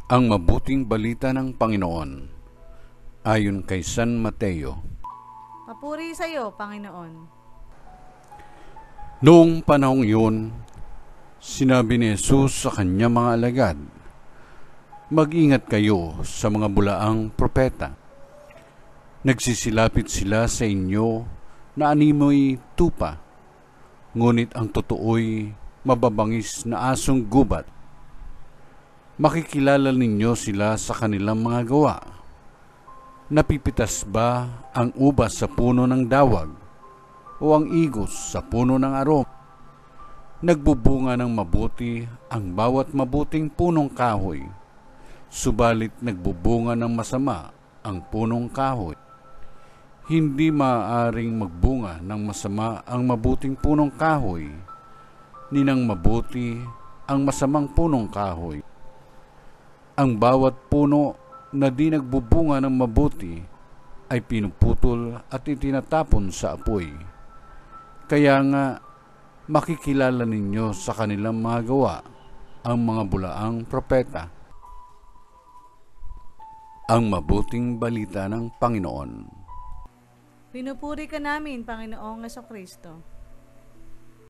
Ang mabuting balita ng Panginoon ayon kay San Mateo. Papuri sa iyo, Panginoon. Noong panahong yun, sinabi ni Jesus sa kanyang mga alagad, "Mag-ingat kayo sa mga bulaang propeta. Nagsisilapit sila sa inyo na animoy tupa, ngunit ang totoo'y mababangis na asong gubat. Makikilala ninyo sila sa kanilang mga gawa. Napipitas ba ang ubas sa puno ng dawag o ang igos sa puno ng arom? Nagbubunga ng mabuti ang bawat mabuting punong kahoy, subalit nagbubunga ng masama ang punong kahoy. Hindi maaaring magbunga ng masama ang mabuting punong kahoy, ni ng mabuti ang masamang punong kahoy. Ang bawat puno na di nagbubunga ng mabuti ay pinuputol at itinatapon sa apoy. Kaya nga, makikilala ninyo sa kanilang mga gawa ang mga bulaang propeta." Ang mabuting balita ng Panginoon. Pinupuri ka namin, Panginoong Hesukristo.